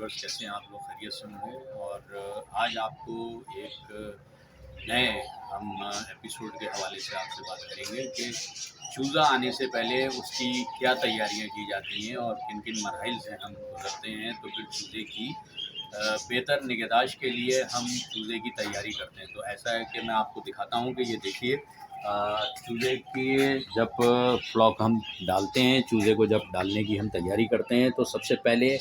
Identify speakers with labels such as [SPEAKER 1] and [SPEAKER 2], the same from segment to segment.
[SPEAKER 1] Viewers, कैसे हैं आप लोग? खैरियत से होंगे। और आज आपको एक नए हम एपिसोड के हवाले से आपसे बात करेंगे कि चूज़ा आने से पहले उसकी क्या तैयारियां की जाती हैं और किन किन मराहिल से हम गुजरते हैं, तो फिर चूज़े की बेहतर निगहदाश्त के लिए हम चूज़े की तैयारी करते हैं। तो ऐसा है कि मैं आपको दिखाता हूँ कि ये देखिए, चूज़े के जब फ्लॉक हम डालते हैं, चूज़े को जब डालने की हम तैयारी करते हैं, तो सबसे पहले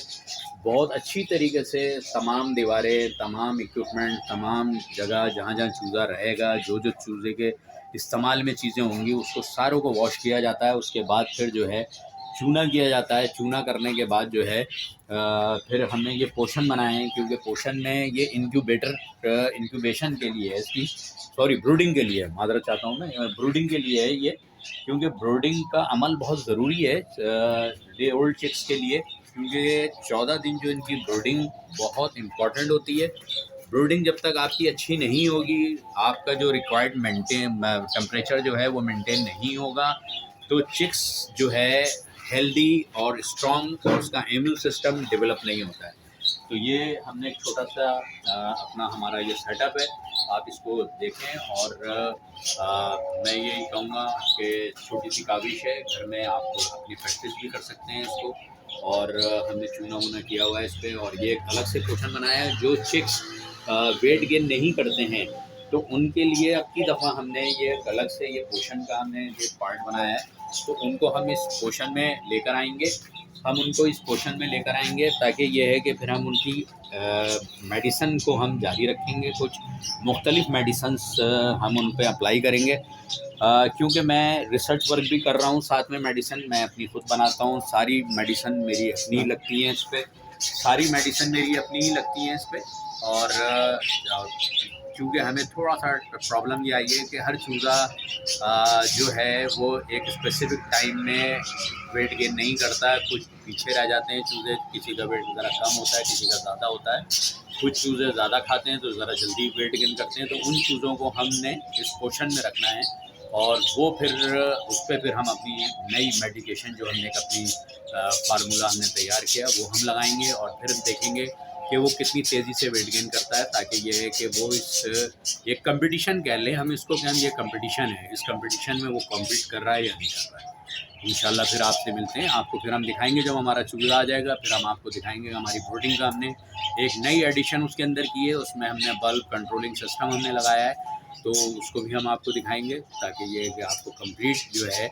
[SPEAKER 1] बहुत अच्छी तरीके से तमाम दीवारें, तमाम इक्विपमेंट, तमाम जगह जहाँ-जहाँ चूज़ा रहेगा, जो-जो चूज़े के इस्तेमाल में चीज़ें होंगी, उसको सारों को वॉश किया जाता है। उसके बाद फिर जो है चूना किया जाता है। चूना करने के बाद जो है फिर हमने ये पोर्शन बनाए हैं, क्योंकि पोर्शन में ये इंक्यूबेशन के लिए है, इसकी सॉरी ब्रूडिंग के लिए, माज़रत चाहता हूँ मैं, ब्रूडिंग के लिए है ये। क्योंकि ब्रूडिंग का अमल बहुत ज़रूरी है डे ओल्ड चिक्स के लिए, क्योंकि 14 दिन जो इनकी ब्रूडिंग बहुत इम्पॉर्टेंट होती है। ब्रूडिंग जब तक आपकी अच्छी नहीं होगी, आपका जो रिक्वायर्ड मेंटेन टेम्परेचर जो है वो मेंटेन नहीं होगा, तो चिक्स जो है हेल्दी और स्ट्रॉन्ग, और उसका इम्यून सिस्टम डेवलप नहीं होता है। तो ये हमने एक छोटा सा अपना हमारा ये सेटअप है, आप इसको देखें। और मैं यही कहूँगा कि छोटी सी काविश है, घर में आप अपनी प्रैक्टिस भी कर सकते हैं इसको। और हमने चूना वूना किया हुआ है इस पर, और ये एक अलग से पोर्शन बनाया है। जो चिक्स वेट गेन नहीं करते हैं, तो उनके लिए अब की दफ़ा हमने ये एक अलग से ये पोर्शन का हमने ये पार्ट बनाया है। तो उनको हम इस पोर्शन में लेकर आएंगे, हम उनको इस पोर्शन में लेकर आएंगे, ताकि ये है कि फिर हम उनकी मेडिसन को हम जारी रखेंगे। कुछ मुख्तलिफ़ मेडिसन्स हम उन पे अप्लाई करेंगे, क्योंकि मैं रिसर्च वर्क भी कर रहा हूँ, साथ में मेडिसिन मैं अपनी खुद बनाता हूँ। सारी मेडिसिन मेरी अपनी ही लगती हैं इस पर, सारी मेडिसिन मेरी अपनी ही लगती हैं इस पर। और क्योंकि हमें थोड़ा सा प्रॉब्लम ये आई है कि हर चूज़ा जो है वो एक स्पेसिफिक टाइम में वेट गेन नहीं करता है। कुछ पीछे रह जाते हैं चूज़े, किसी का वेट ज़रा कम होता है, किसी का ज़्यादा होता है। कुछ चूज़े ज़्यादा खाते हैं तो ज़रा जल्दी वेट गेन करते हैं। तो उन चूज़ों को हमने इस पोर्शन में रखना है, और वो फिर उस पर फिर हम अपनी नई मेडिकेशन जो हमने एक अपनी फार्मूला हमने तैयार किया, वो हम लगाएंगे। और फिर हम देखेंगे कि वो कितनी तेज़ी से वेट गेन करता है, ताकि ये है कि वो इस एक कंपटीशन कह लें हम इसको, कि हम ये कंपटीशन है, इस कंपटीशन में वो कॉम्पीट कर रहा है या नहीं कर रहा है। इंशाल्लाह फिर आपसे मिलते हैं, आपको फिर हम दिखाएंगे। जब हमारा चूल्हा आ जाएगा, फिर हम आपको दिखाएंगे हमारी ब्रूडिंग का हमने एक नई एडिशन उसके अंदर की है। उसमें हमने बल्ब कंट्रोलिंग सिस्टम हमने लगाया है, तो उसको भी हम आपको दिखाएंगे, ताकि ये कि आपको कंप्लीट जो है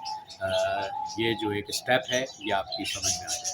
[SPEAKER 1] ये जो एक स्टेप है ये आपकी समझ में आ जाए।